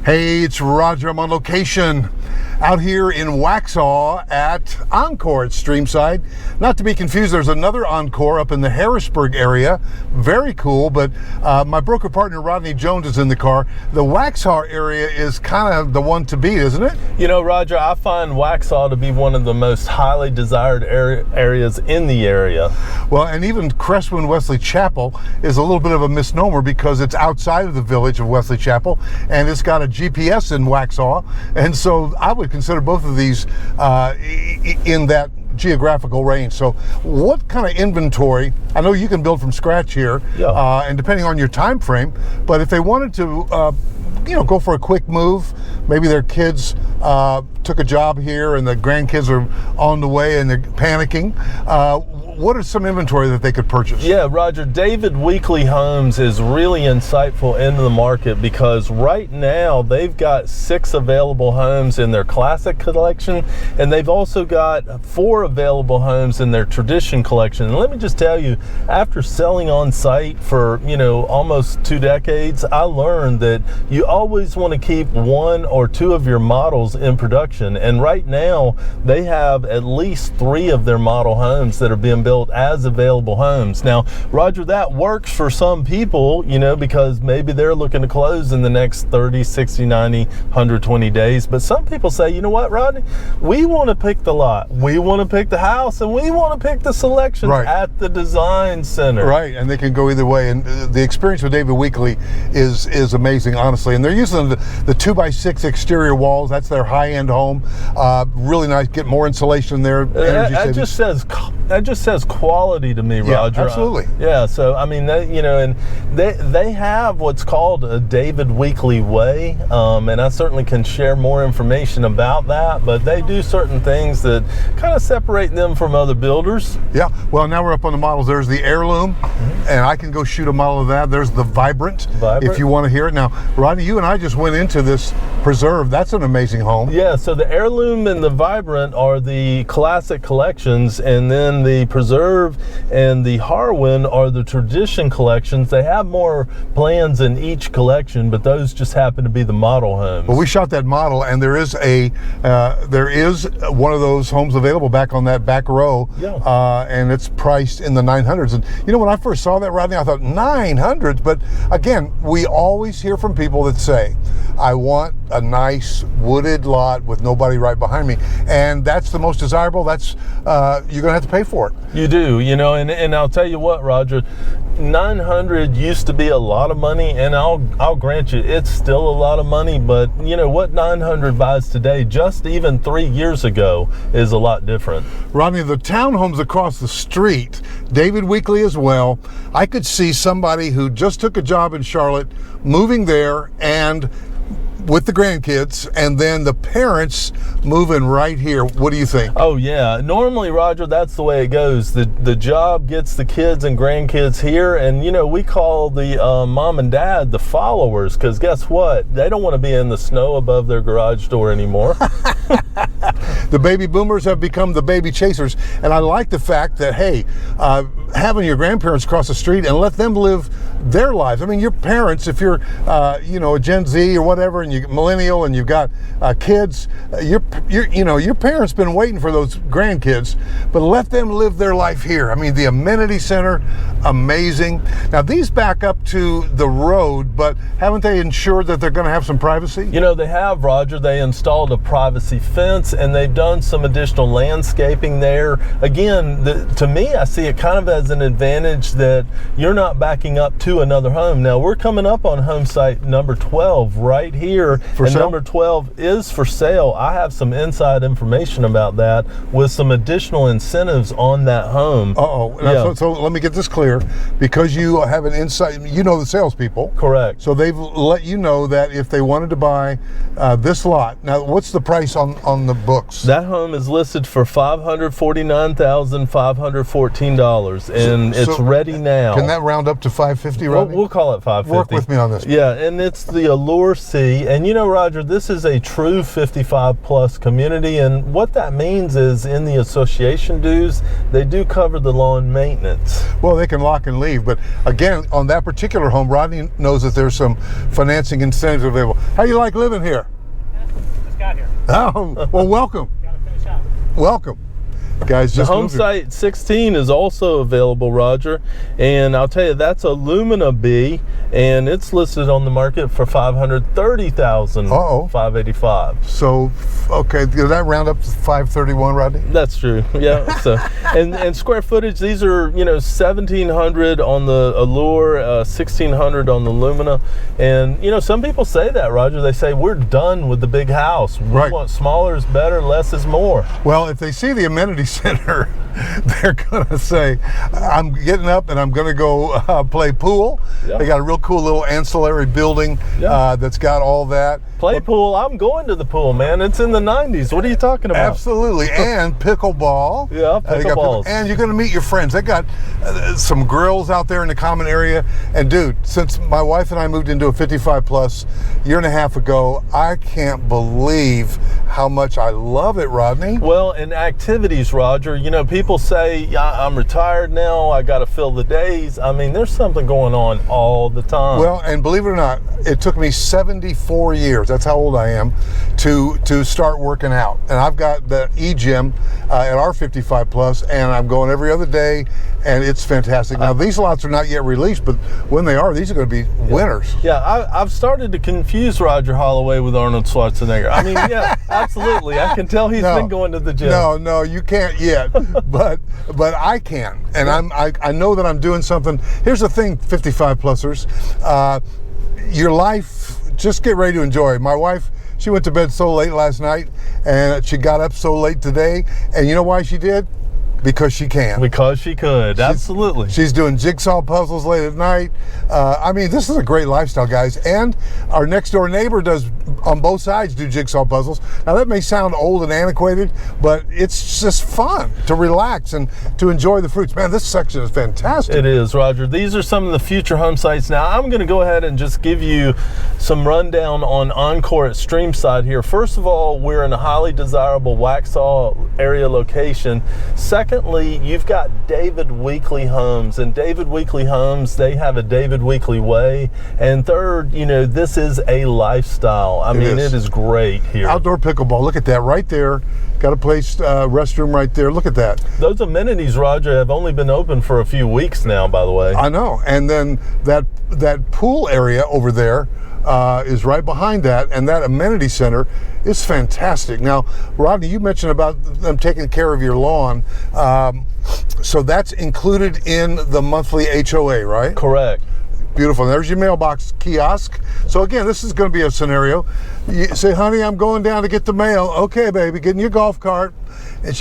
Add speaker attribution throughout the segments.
Speaker 1: Hey, it's Roger. I'm on location out here in Waxhaw at Encore at Streamside. Not to be confused, there's another Encore up in the Harrisburg area. Very cool, but my broker partner Rodney Jones is in the car. The Waxhaw area is kind of the one to beat, isn't it?
Speaker 2: You know, Roger, I find Waxhaw to be one of the most highly desired areas in the area.
Speaker 1: Well, and even Crestwood Wesley Chapel is a little bit of a misnomer because it's outside of the village of Wesley Chapel, and it's got a GPS in Waxhaw, and so I would consider both of these in that geographical range. So what kind of inventory, I know you can build from scratch here, and depending on your time frame, but if they wanted to go for a quick move, maybe their kids took a job here and the grandkids are on the way and they're panicking, what are some inventory that they could purchase? Yeah,
Speaker 2: Roger, David Weekley Homes is really insightful into the market because right now they've got 6 available homes in their classic collection, and they've also got 4 available homes in their tradition collection. And let me just tell you, after selling on site for almost 2 decades, I learned that you always want to keep 1 or 2 of your models in production, and right now they have at least 3 of their model homes that are being built as available homes. Now, Roger, that works for some people, because maybe they're looking to close in the next 30, 60, 90, 120 days. But some people say, you know what, Rodney, we want to pick the lot, we want to pick the house, and we want to pick the selections at the design center. Right,
Speaker 1: and they can go either way. And the experience with David Weekley is amazing, honestly. And they're using the 2x6 exterior walls. That's their high-end home. Really nice. Get more insulation there.
Speaker 2: That just says quality to me, Roger.
Speaker 1: Yeah, absolutely.
Speaker 2: So I mean, they have what's called a David Weekley way, and I certainly can share more information about that. But they do certain things that kind of separate them from other builders.
Speaker 1: Yeah. Well, now we're up on the models. There's the Heirloom, and I can go shoot a model of that. There's the Vibrant, if you want to hear it. Now, Rodney, you and I just went into this Preserve. That's an amazing home.
Speaker 2: Yeah. So the Heirloom and the Vibrant are the classic collections, and then the Preserve and the Harwin are the tradition collections. They have more plans in each collection, but those just happen to be the model homes.
Speaker 1: Well, we shot that model, and there is one of those homes available back on that back row, and it's priced in the 900s. And when I first saw that, Rodney, I thought 900s, but again, we always hear from people that say, I want a nice wooded lot with nobody right behind me, and that's the most desirable. That's you're gonna have to pay for it.
Speaker 2: You do, and I'll tell you what, Roger, 900 used to be a lot of money, and I'll grant you it's still a lot of money, but what 900 buys today, just even 3 years ago, is a lot different.
Speaker 1: Rodney, the townhomes across the street, David Weekley as well, I could see somebody who just took a job in Charlotte moving there and with the grandkids, and then the parents moving right here. What do you think?
Speaker 2: Oh yeah, normally, Roger, that's the way it goes. The job gets the kids and grandkids here, and we call the mom and dad the followers, because guess what? They don't want to be in the snow above their garage door anymore.
Speaker 1: The baby boomers have become the baby chasers, and I like the fact that, hey, having your grandparents cross the street and let them live their lives. I mean, your parents, if you're a Gen Z or whatever, and you're millennial and you've got kids, your parents been waiting for those grandkids, but let them live their life here. I mean, the amenity center, amazing. Now these back up to the road, but haven't they ensured that they're going to have some privacy?
Speaker 2: They have, Roger. They installed a privacy fence, and they've done some additional landscaping there. Again, to me, I see it kind of as an advantage that you're not backing up to another home. Now we're coming up on home site number 12 right here, and number 12 is for sale. I have some inside information about that with some additional incentives on that home.
Speaker 1: So let me get this clear, because you have an insight, the salespeople.
Speaker 2: Correct.
Speaker 1: So they've let you know that if they wanted to buy this lot, now what's the price on the books?
Speaker 2: That home is listed for $549,514, and it's ready now.
Speaker 1: Can that round up to $550, Rodney?
Speaker 2: We'll call it $550.
Speaker 1: Work with me on this.
Speaker 2: Yeah, and it's the Allure C. And you know, Roger, this is a true 55-plus community, and what that means is in the association dues, they do cover the lawn maintenance.
Speaker 1: Well, they can lock and leave, but again, on that particular home, Rodney knows that there's some financing incentives available. How you like living here?
Speaker 3: Just got here.
Speaker 1: Oh, well, welcome.
Speaker 3: Gotta finish up.
Speaker 1: Welcome. Guys,
Speaker 2: The
Speaker 1: just
Speaker 2: home site 16 is also available, Roger, and I'll tell you, that's a Lumina B, and it's listed on the market for $530,585.
Speaker 1: So, okay, did that round up to 531, Rodney?
Speaker 2: That's true. Yeah. So, and square footage, these are 1,700 on the Allure, 1,600 on the Lumina, and some people say that, Roger. They say we're done with the big house. We want smaller is better, less is more.
Speaker 1: Well, if they see the amenity center, they're gonna say, I'm getting up and I'm gonna go play pool.
Speaker 2: Yeah.
Speaker 1: They got a real cool little ancillary building that's got all that.
Speaker 2: Play pool, I'm going to the pool, man. It's in the 90s. What are you talking about?
Speaker 1: Absolutely. And pickleball.
Speaker 2: Yeah, pickleballs.
Speaker 1: And you're gonna meet your friends. They got some grills out there in the common area. And dude, since my wife and I moved into a 55 plus year and a half ago, I can't believe how much I love it, Rodney.
Speaker 2: Well, and activities, Roger, people say, I'm retired now, I got to fill the days. I mean, there's something going on all the time.
Speaker 1: Well, and believe it or not, it took me 74 years, that's how old I am, to start working out. And I've got the e-gym at our 55 plus, and I'm going every other day, and it's fantastic. Now, these lots are not yet released, but when they are, these are going to be winners.
Speaker 2: Yeah, I've started to confuse Roger Holloway with Arnold Schwarzenegger. I mean, yeah, absolutely. I can tell he's been going to the gym.
Speaker 1: No, you can't yet, but I can, and I know that I'm doing something. Here's the thing, 55 plusers, your life, just get ready to enjoy. My wife, she went to bed so late last night, and she got up so late today, and you know why she did? Because she can.
Speaker 2: Because she could, absolutely.
Speaker 1: She's doing jigsaw puzzles late at night. I mean, this is a great lifestyle, guys. And our next door neighbor does, on both sides, do jigsaw puzzles. Now, that may sound old and antiquated, but it's just fun to relax and to enjoy the fruits. Man, this section is fantastic.
Speaker 2: It is, Roger. These are some of the future home sites. Now, I'm going to go ahead and just give you some rundown on Encore at Streamside here. First of all, we're in a highly desirable Waxhaw area location. Secondly, you've got David Weekley Homes, and David Weekley Homes, they have a David Weekley way. And third, this is a lifestyle. I mean, it is great here.
Speaker 1: Outdoor pickleball, look at that right there. Got a place, restroom right there. Look at that.
Speaker 2: Those amenities, Roger, have only been open for a few weeks now, by the way.
Speaker 1: I know. And then that pool area over there is right behind that, and that amenity center is fantastic. Now, Rodney, you mentioned about them taking care of your lawn. So that's included in the monthly HOA, right?
Speaker 2: Correct.
Speaker 1: Beautiful. There's your mailbox kiosk. So again, this is going to be a scenario. You say, honey, I'm going down to get the mail. Okay, baby, get in your golf cart.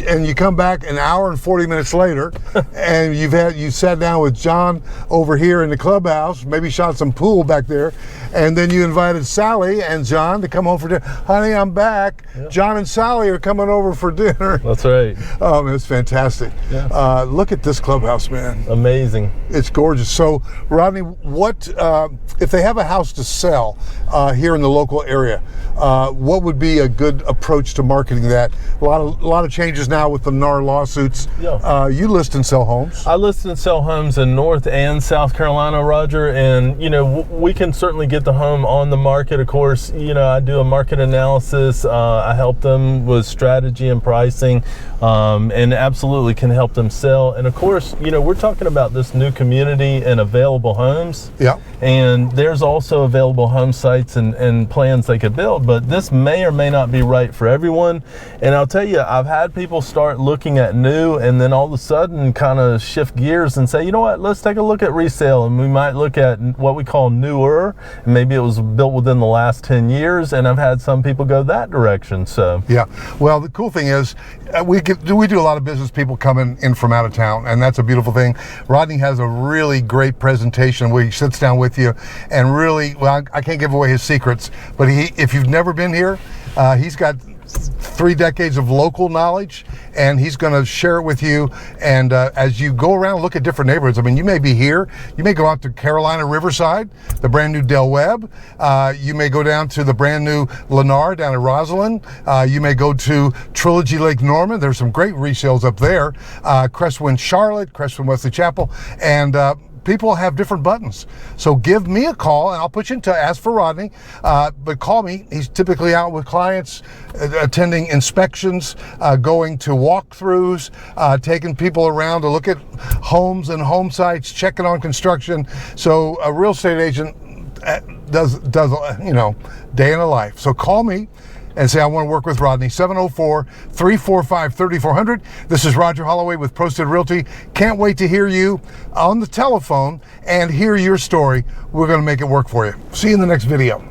Speaker 1: And you come back an hour and 40 minutes later, and you sat down with John over here in the clubhouse, maybe shot some pool back there, and then you invited Sally and John to come home for dinner. Honey, I'm back. Yeah. John and Sally are coming over for dinner.
Speaker 2: That's right.
Speaker 1: Oh, man, it's fantastic. Yeah. Look at this clubhouse, man.
Speaker 2: Amazing.
Speaker 1: It's gorgeous. So, Rodney, what if they have a house to sell here in the local area? What would be a good approach to marketing that? A lot of changes now with the NAR lawsuits. Yeah. You list and sell homes.
Speaker 2: I list and sell homes in North and South Carolina, Roger, and we can certainly get the home on the market. Of course, I do a market analysis. I help them with strategy and pricing, and absolutely can help them sell. And of course, we're talking about this new community and available homes.
Speaker 1: Yeah.
Speaker 2: And there's also available home sites and plans they could build, but this may or may not be right for everyone. And I'll tell you, I've had people start looking at new and then all of a sudden kind of shift gears and say, you know what, let's take a look at resale, and we might look at what we call newer, and maybe it was built within the last 10 years, and I've had some people go that direction. So
Speaker 1: yeah, well, the cool thing is we do a lot of business people coming in from out of town, and that's a beautiful thing. Rodney has a really great presentation where he sits down with you and really, well, I can't give away his secrets, but if you've never been here, he's got 3 decades of local knowledge, and he's going to share it with you. And as you go around, look at different neighborhoods. I mean, you may be here, you may go out to Carolina Riverside, the brand new Del Webb. You may go down to the brand new Lennar down at Roslyn. You may go to Trilogy Lake Norman. There's some great resales up there. Crestwind Charlotte, Crestwind Wesley Chapel, and people have different buttons. So give me a call and I'll put you into Ask for Rodney. But call me. He's typically out with clients, attending inspections, going to walkthroughs, taking people around to look at homes and home sites, checking on construction. So a real estate agent does day in a life. So call me and say, I want to work with Rodney. 704-345-3400. This is Roger Holloway with Prosted Realty. Can't wait to hear you on the telephone and hear your story. We're going to make it work for you. See you in the next video.